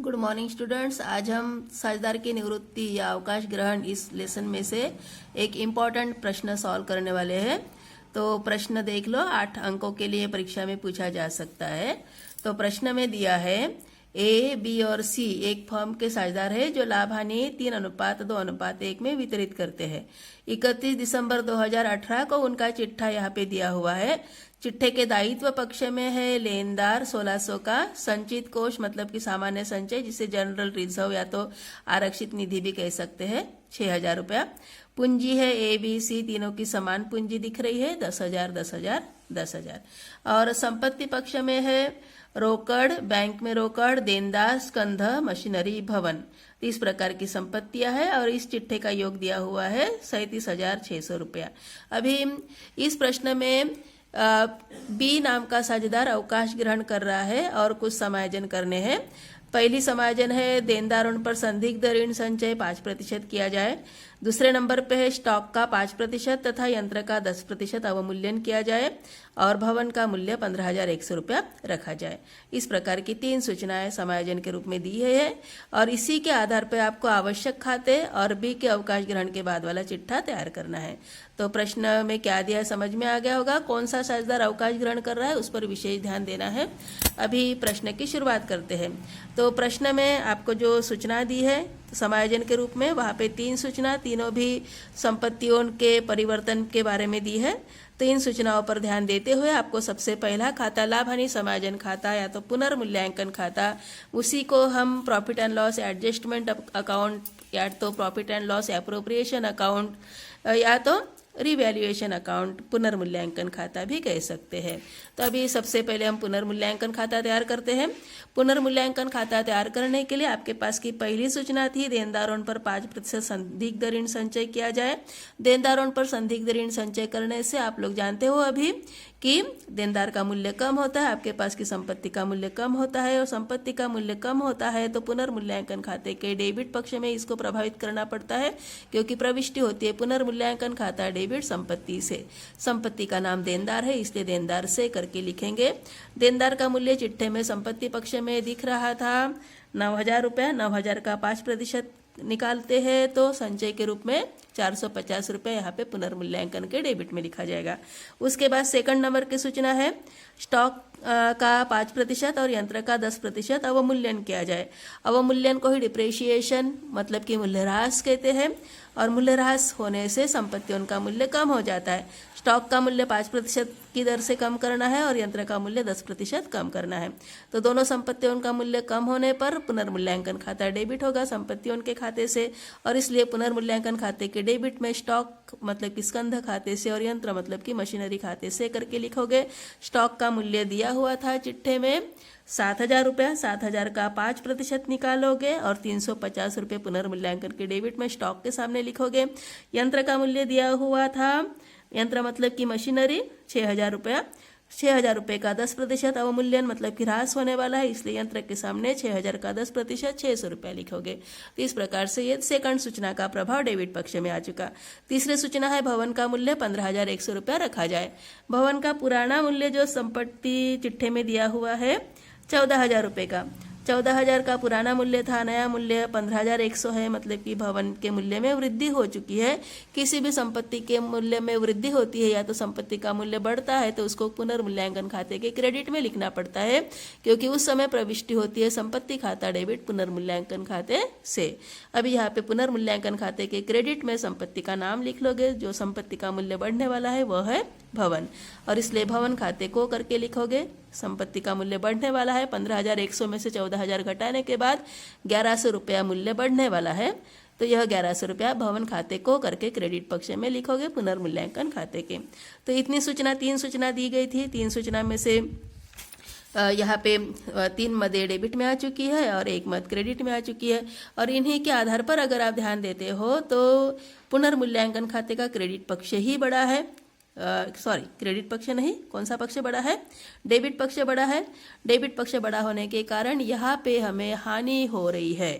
Good morning students. आज हम साझेदार की निवृत्ति या अवकाश ग्रहण इस लेसन में से एक इम्पॉर्टेंट प्रश्न सॉल्व करने वाले हैं। तो प्रश्न देख लो, 8 अंकों के लिए परीक्षा में पूछा जा सकता है। तो प्रश्न में दिया है ए, बी और सी एक फर्म के साझेदार है जो लाभ हानि 3:2:1 में वितरित करते हैं। 31 दिसंबर 2018 को उनका चिट्ठा यहाँ पे दिया हुआ है। चिट्ठे के दायित्व पक्ष में है लेनदार 1600 का, संचित कोष मतलब कि सामान्य संचय जिसे जनरल रिजर्व या तो आरक्षित निधि भी कह सकते हैं 6000 रुपया। पूंजी है ए बी सी तीनों की समान पूंजी दिख रही है 10,000 10,000 10,000। और संपत्ति पक्ष में है रोकड़, बैंक में रोकड़, देनदार, स्कंध, मशीनरी, भवन। इस प्रकार की संपत्तियां है और इस चिट्ठे का योग दिया हुआ है 37,600 रुपया। अभी इस प्रश्न में बी नाम का साझेदार अवकाश ग्रहण कर रहा है और कुछ समायोजन करने हैं। पहली समायोजन है देनदारों पर संदिग्ध ऋण संचय 5% किया जाए। दूसरे नंबर पे है स्टॉक का 5% तथा यंत्र का 10% अवमूल्यन किया जाए और भवन का मूल्य 15,100 रुपया रखा जाए। इस प्रकार की 3 सूचनाएं समायोजन के रूप में दी है और इसी के आधार पर आपको आवश्यक खाते और बी के अवकाश ग्रहण के बाद वाला चिट्ठा तैयार करना है। तो प्रश्न में क्या दिया है समझ में आ गया होगा। कौन सा साझेदार अवकाश ग्रहण कर रहा है उस पर विशेष ध्यान देना है। अभी प्रश्न की शुरुआत करते हैं। तो प्रश्न में आपको जो सूचना दी है समायोजन के रूप में, वहाँ पे 3 सूचना, तीनों भी संपत्तियों के परिवर्तन के बारे में दी है। तो इन सूचनाओं पर ध्यान देते हुए आपको सबसे पहला खाता लाभ हानि समायोजन खाता या तो पुनर्मूल्यांकन खाता, उसी को हम profit and loss adjustment account या तो profit and loss appropriation account या तो रिवैल्यूएशन अकाउंट पुनर्मूल्यांकन खाता भी कह सकते हैं। तो अभी सबसे पहले हम पुनर्मूल्यांकन खाता तैयार करते हैं। पुनर्मूल्यांकन खाता तैयार करने के लिए आपके पास की पहली सूचना थी देनदारों पर 5% संदिग्ध ऋण संचय किया जाए। देनदारों पर संदिग्ध ऋण संचय करने से आप लोग जानते हो अभी कि देनदार का मूल्य कम होता है, आपके पास की संपत्ति का मूल्य कम होता है और संपत्ति का मूल्य कम होता है तो पुनर्मूल्यांकन खाते के डेबिट पक्ष में इसको प्रभावित करना पड़ता है क्योंकि प्रविष्टि होती है पुनर्मूल्यांकन खाता डेबिट संपत्ति से। संपत्ति का नाम देनदार है इसलिए देनदार से करके लिखेंगे। देनदार का मूल्य चिट्ठे में संपत्ति पक्ष में दिख रहा था 9,000 रुपया। 9,000 का 5% निकालते हैं तो संचय के रूप में 450 रुपये यहाँ पे पुनर्मूल्यांकन के डेबिट में लिखा जाएगा। उसके बाद सेकंड नंबर की सूचना है स्टॉक का 5% और यंत्र का 10% अवमूल्यन किया जाए। अवमूल्यन को ही डिप्रेशिएशन मतलब कि मूल्यह्रास कहते हैं और मूल्यह्रास होने से संपत्तियों का मूल्य कम हो जाता है। स्टॉक का मूल्य 5% की दर से कम करना है और यंत्र का मूल्य 10% कम करना है। तो दोनों संपत्तियों का मूल्य कम होने पर पुनर्मूल्यांकन खाता डेबिट होगा संपत्तियों के खाते से और इसलिए पुनर्मूल्यांकन खाते के डेबिट में स्टॉक मतलब कि स्कंध खाते से और यंत्र मतलब कि मशीनरी खाते से करके लिखोगे। स्टॉक का मूल्य दिया हुआ था चिट्ठे में 7,000 रुपया। 7,000 का 5% निकालोगे और 350 रुपये पुनर्मूल्यांकन के डेबिट में स्टॉक के सामने लिखोगे। यंत्र का मूल्य दिया हुआ था, यंत्र मतलब कि मशीनरी 6,000 रुपया। 6,000 रुपये का 10% अवमूल्यन मतलब कि ह्रास होने वाला है इसलिए यंत्र के सामने 6,000 का 10% 600 रुपया लिखोगे। तो इस प्रकार से ये सेकंड सूचना का प्रभाव डेबिट पक्ष में आ चुका। तीसरी सूचना है भवन का मूल्य 15,100 रुपया रखा जाए। भवन का पुराना मूल्य जो संपत्ति चिट्ठे में दिया हुआ है 14,000 रुपये का। 14,000 का पुराना मूल्य था, नया मूल्य 15,100 है मतलब कि भवन के मूल्य में वृद्धि हो चुकी है। किसी भी संपत्ति के मूल्य में वृद्धि होती है या तो संपत्ति का मूल्य बढ़ता है तो उसको पुनर्मूल्यांकन खाते के क्रेडिट में लिखना पड़ता है क्योंकि उस समय प्रविष्टि होती है संपत्ति खाता डेबिट पुनर्मूल्यांकन खाते से। अभी यहाँ पे पुनर्मूल्यांकन खाते के क्रेडिट में संपत्ति का नाम लिख लोगे। जो संपत्ति का मूल्य बढ़ने वाला है वह है भवन और इसलिए भवन खाते को करके लिखोगे। संपत्ति का मूल्य बढ़ने वाला है 15,100 में से 14,000 घटाने के बाद 1,100 रुपया मूल्य बढ़ने वाला है तो यह 1,100 रुपया भवन खाते को करके क्रेडिट पक्ष में लिखोगे पुनर्मूल्यांकन खाते के। तो इतनी सूचना 3 सूचना दी गई थी। 3 सूचना में से यहाँ पे 3 मदें डेबिट में आ चुकी है और 1 मद क्रेडिट में आ चुकी है और इन्हीं के आधार पर अगर आप ध्यान देते हो तो पुनर्मूल्यांकन खाते का क्रेडिट पक्ष ही बड़ा है। क्रेडिट पक्ष नहीं, कौन सा पक्ष बड़ा है? डेबिट पक्ष बड़ा है। डेबिट पक्ष बड़ा होने के कारण यहाँ पे हमें हानि हो रही है।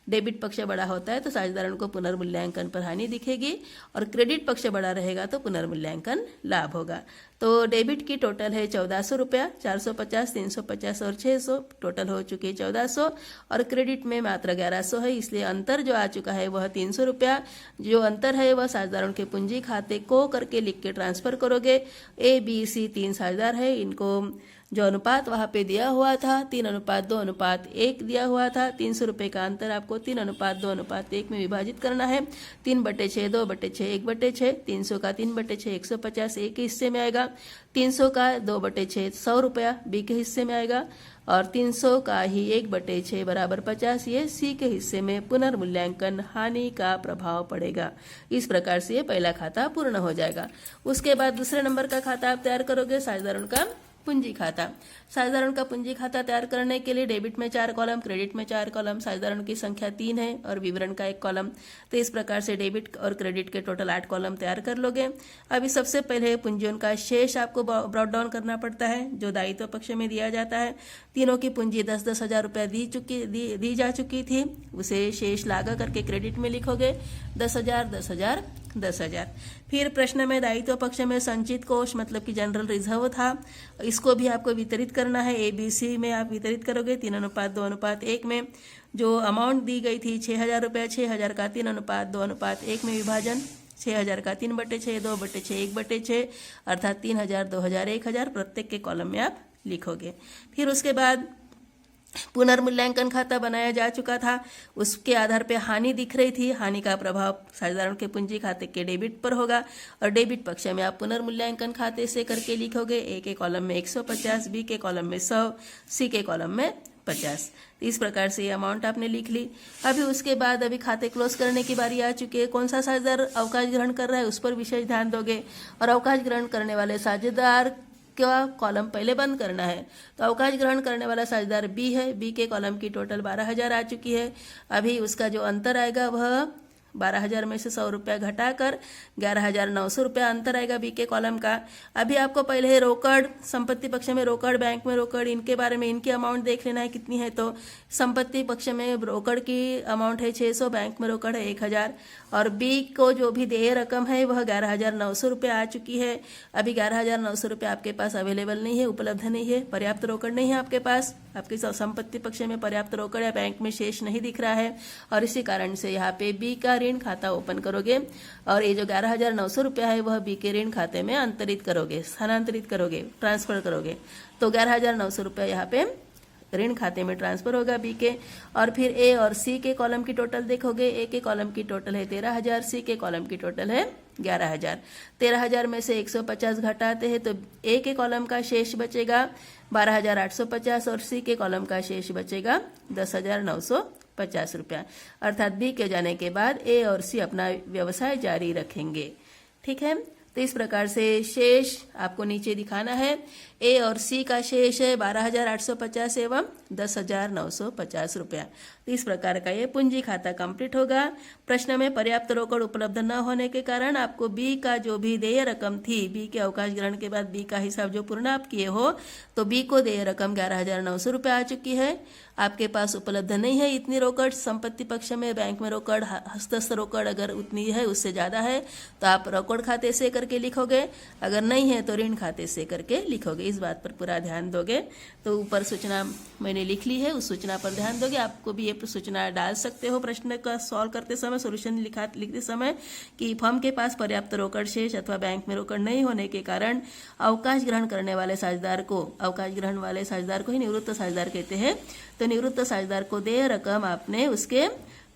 डेबिट पक्ष बड़ा होता है तो साझेदारों को पुनर्मूल्यांकन पर हानि दिखेगी, और क्रेडिट पक्ष बड़ा रहेगा तो पुनर्मूल्यांकन लाभ होगा। तो डेबिट की टोटल है 1400 रुपया, 450, 350 और 600, टोटल हो चुकी है 1400, और क्रेडिट में मात्र 1100 है, इसलिए अंतर जो आ चुका है वह 300 रुपया। जो अंतर है वह साझेदारों के पूंजी खाते को करके लिख के ट्रांसफर करोगे। ए बी सी 3 साझेदार है, इनको जो अनुपात वहाँ पे दिया हुआ था 3:2:1 दिया हुआ था, 300 रुपये का अंतर आपको 3:2:1 में विभाजित करना है। 3/6, 2/6, 1/6, 300 का 3/6 150 ए के हिस्से में आएगा, 300 का 2/6 100 रुपया बी के हिस्से में आएगा, और 300 का ही 1/6 बराबर 50 ये सी के हिस्से में पुनर्मूल्यांकन हानि का प्रभाव पड़ेगा। इस प्रकार से ये पहला खाता पूर्ण हो जाएगा। उसके बाद दूसरे नंबर का खाता आप तैयार करोगे, साझेदारों का पूंजी खाता। साझेदारों का पूंजी खाता तैयार करने के लिए डेबिट में 4 कॉलम, क्रेडिट में 4 कॉलम, साझेदारों की संख्या 3 है और विवरण का 1 कॉलम। तो इस प्रकार से डेबिट और क्रेडिट के टोटल 8 कॉलम तैयार कर लोगे। अभी सबसे पहले पूंजियों का शेष आपको ब्रॉट डाउन करना पड़ता है, जो दायित्व पक्ष में दिया जाता है। तीनों की पूंजी 10-10 हजार रुपया दी जा चुकी थी, उसे शेष लागा करके क्रेडिट में लिखोगे 10,000, 10,000, 10,000। फिर प्रश्न में दायित्व पक्ष में संचित कोष मतलब कि जनरल रिजर्व था, इसको भी आपको वितरित करना है। ABC में आप वितरित करोगे 3:2:1 में। जो अमाउंट दी गई थी 6,000 रुपया, 6,000 का 3:2:1 में विभाजन, 6,000 का 3/6, 2/6, 1/6, अर्थात 3,000, 2,000, 1,000 प्रत्येक के कॉलम में आप लिखोगे। फिर उसके बाद पुनर्मूल्यांकन खाता बनाया जा चुका था, उसके आधार पे हानि दिख रही थी, हानि का प्रभाव साझेदारों के पूंजी खाते के डेबिट पर होगा, और डेबिट पक्ष में आप पुनर्मूल्यांकन खाते से करके लिखोगे। ए के कॉलम में 150, बी के कॉलम में 100, सी के कॉलम में 50। इस प्रकार से ये अमाउंट आपने लिख ली। अभी उसके बाद अभी खाते क्लोज करने की बारी आ चुकी है। कौन सा साझेदार अवकाश ग्रहण कर रहा है उस पर विशेष ध्यान दोगे, और अवकाश ग्रहण करने वाले साझेदार का कॉलम पहले बंद करना है। तो अवकाश ग्रहण करने वाला साझेदार बी है, बी के कॉलम की टोटल 12,000 आ चुकी है। अभी उसका जो अंतर आएगा वह 12,000 में से 100 रुपया घटाकर 11,900 रुपया अंतर आएगा बी के कॉलम का। अभी आपको पहले रोकड़, संपत्ति पक्ष में रोकड़, बैंक में रोकड़, इनके बारे में इनकी अमाउंट देख लेना है कितनी है। तो संपत्ति पक्ष में रोकड़ की अमाउंट है 600, बैंक में रोकड़ है 1,000, और बी को जो भी देय रकम है वह 11,900 रुपया आ चुकी है। अभी 11,900 रुपया आपके पास अवेलेबल नहीं है, उपलब्ध नहीं है, पर्याप्त रोकड़ नहीं है आपके पास, आपके संपत्ति पक्ष में पर्याप्त रोकड़ या बैंक में शेष नहीं दिख रहा है, और इसी कारण से यहाँ पे बी का ऋण खाता ओपन करोगे, और ये जो 11,900 रुपया है वह बी के ऋण खाते में अंतरित करोगे, स्थानांतरित करोगे, ट्रांसफर करोगे। तो 11,900 रुपया यहाँ पे ऋण खाते में ट्रांसफर होगा बी के। और फिर ए और सी के कॉलम की टोटल देखोगे, ए के कॉलम की टोटल है 13,000, सी के कॉलम की टोटल है 11,000। 13,000 में से 150 घटाते हैं तो ए के कॉलम का शेष बचेगा 12,850, और सी के कॉलम का शेष बचेगा 10,950 रुपया, अर्थात बी के जाने के बाद ए और सी अपना व्यवसाय जारी रखेंगे। ठीक है, तो इस प्रकार से शेष आपको नीचे दिखाना है। ए और सी का शेष है 12,850 एवं 10,950 रुपया। तो इस प्रकार का ये पूंजी खाता कंप्लीट होगा। प्रश्न में पर्याप्त रोकड़ उपलब्ध न होने के कारण आपको बी का जो भी देय रकम थी, बी के अवकाश ग्रहण के बाद बी का हिसाब जो पूर्ण आप किए हो, तो बी को देय रकम 11,900 रुपया आ चुकी है। आपके पास उपलब्ध नहीं है इतनी रोकड़, संपत्ति पक्ष में बैंक में रोकड़, हस्तस्थ रोकड़ अगर उतनी है उससे ज्यादा है तो आप रोकड़ खाते से करके लिखोगे, अगर नहीं है तो ऋण खाते से करके लिखोगे। इस बात पर पूरा ध्यान दोगे। तो ऊपर सूचना मैंने लिख ली है, उस सूचना पर ध्यान दोगे। आपको भी ये सूचना डाल सकते हो प्रश्न का सॉल्व करते समय, सोल्यूशन लिखते समय, कि फर्म के पास पर्याप्त रोकड़ शेष अथवा बैंक में रोकड़ नहीं होने के कारण अवकाश ग्रहण करने वाले साझेदार को, अवकाश ग्रहण वाले साझेदार को ही निवृत्त साझेदार कहते हैं, तो निवृत्त साझेदार को देय रकम आपने उसके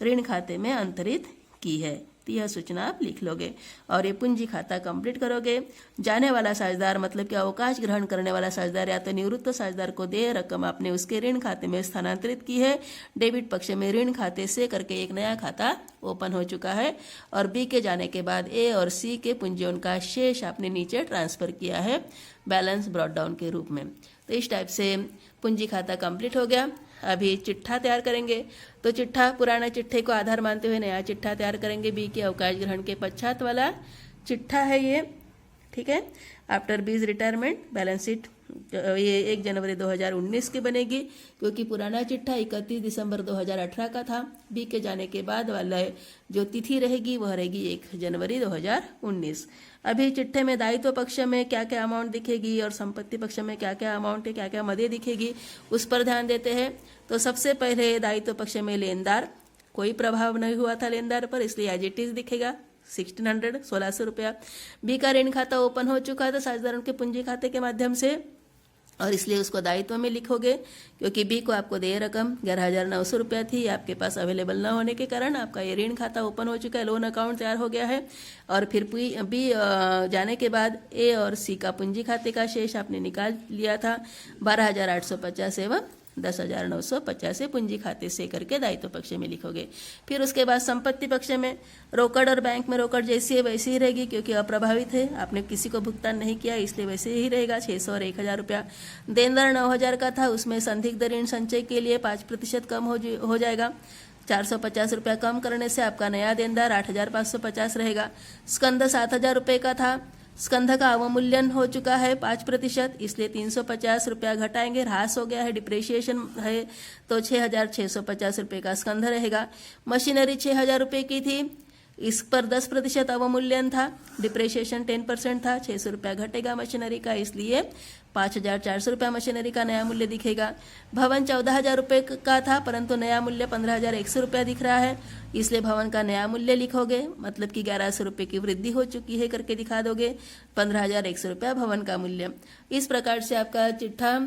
ऋण खाते में अंतरित की है। तो यह सूचना आप लिख लोगे और ये पूंजी खाता कंप्लीट करोगे। जाने वाला साझेदार मतलब कि अवकाश ग्रहण करने वाला साझेदार या तो निवृत्त साझेदार को देय रकम आपने उसके ऋण खाते में स्थानांतरित की है। डेबिट पक्ष में ऋण खाते से करके एक नया खाता ओपन हो चुका है, और बी के जाने के बाद ए और सी के पूंजियों का शेष आपने नीचे ट्रांसफर किया है बैलेंस ब्रॉट डाउन के रूप में। तो इस टाइप से पूंजी खाता कंप्लीट हो गया। अभी चिट्ठा तैयार करेंगे। तो चिट्ठा, पुराने चिट्ठे को आधार मानते हुए नया चिट्ठा तैयार करेंगे। बी के अवकाश ग्रहण के पश्चात वाला चिट्ठा है ये, ठीक है। आफ्टर बीज रिटायरमेंट बैलेंस शीट ये 1 जनवरी 2019 की बनेगी, क्योंकि पुराना चिट्ठा 31 दिसंबर 2018 का था। बी के जाने के बाद वाला जो तिथि रहेगी वह रहेगी 1 जनवरी 2019। अभी चिट्ठे में दायित्व पक्ष में क्या क्या अमाउंट दिखेगी और संपत्ति पक्ष में क्या क्या अमाउंट है, क्या क्या मदे दिखेगी, उस पर ध्यान देते हैं। तो सबसे पहले दायित्व पक्ष में लेनदार, कोई प्रभाव नहीं हुआ था लेनदार पर, इसलिए एज इट इज दिखेगा 1600 रुपया। बी का ऋण खाता ओपन हो चुका था साझेदारों के पूंजी खाते के माध्यम से, और इसलिए उसको दायित्व में लिखोगे, क्योंकि बी को आपको देय रकम 11,900 रुपया थी, आपके पास अवेलेबल न होने के कारण आपका ये ऋण खाता ओपन हो चुका है, लोन अकाउंट तैयार हो गया है। और फिर बी जाने के बाद ए और सी का पूंजी खाते का शेष आपने निकाल लिया था 12,850 एवं 10,950 पूंजी खाते से करके दायित्व पक्ष में लिखोगे। फिर उसके बाद संपत्ति पक्ष में रोकड़ और बैंक में रोकड़ जैसी है वैसी ही रहेगी, क्योंकि अप्रभावित है, आपने किसी को भुगतान नहीं किया, इसलिए वैसे ही रहेगा 600 और 1,000 रुपया। देनदार 9,000 का था, उसमें संदिग्ध ऋण संचय के लिए 5% कम हो जाएगा। 450 रुपया कम करने से आपका नया देनदार 8,550 रहेगा। स्कंद 7,000 रुपये का था, स्कंध का अवमूल्यन हो चुका है 5%, इसलिए 350 रुपया घटाएंगे, ह्रास हो गया है, डिप्रेशिएशन है, तो 6,650 रुपये का स्कंध रहेगा। मशीनरी 6,000 रुपये की थी, इस पर 10% अवमूल्यन था, डिप्रेशिएशन 10% था, 600 रुपया घटेगा मशीनरी का, इसलिए 5,400 रुपया मशीनरी का नया मूल्य दिखेगा। भवन 14,000 रुपये का था, परंतु नया मूल्य 15,100 रुपया दिख रहा है, इसलिए भवन का नया मूल्य लिखोगे, मतलब कि 1,100 रुपये की वृद्धि हो चुकी है करके दिखा दोगे, 15,100 रुपया भवन का मूल्य। इस प्रकार से आपका चिट्ठा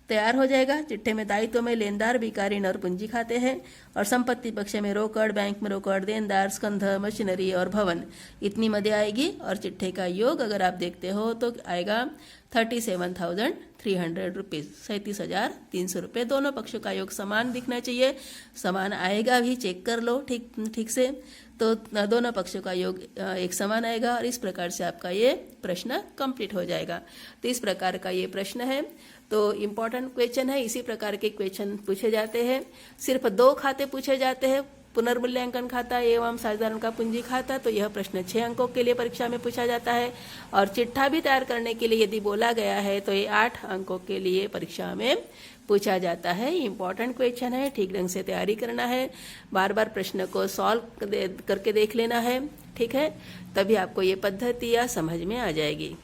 तैयार हो जाएगा। चिट्ठे में दायित्व में लेनदार, बीका ऋण और पूंजी खाते हैं, और संपत्ति पक्ष में रोकड़, बैंक में रोकड़, देनदार, स्कंध, मशीनरी और भवन, इतनी मदे आएगी। और चिट्ठे का योग अगर आप देखते हो तो आएगा 37,300 रुपीज़, 37,300 रुपये। दोनों पक्षों का योग समान दिखना चाहिए, समान आएगा भी, चेक कर लो ठीक से, तो दोनों पक्षों का योग एक समान आएगा, और इस प्रकार से आपका ये प्रश्न कंप्लीट हो जाएगा। तो इस प्रकार का ये प्रश्न है, तो इम्पॉर्टेंट क्वेश्चन है। इसी प्रकार के क्वेश्चन पूछे जाते हैं। सिर्फ 2 खाते पूछे जाते हैं, पुनर्मूल्यांकन खाता एवं साझेदारों का पूंजी खाता, तो यह प्रश्न 6 अंकों के लिए परीक्षा में पूछा जाता है। और चिट्ठा भी तैयार करने के लिए यदि बोला गया है तो ये 8 अंकों के लिए परीक्षा में पूछा जाता है। इम्पॉर्टेंट क्वेश्चन है, ठीक ढंग से तैयारी करना है, बार बार प्रश्न को सॉल्व करके देख लेना है, ठीक है, तभी आपको ये पद्धति या समझ में आ जाएगी।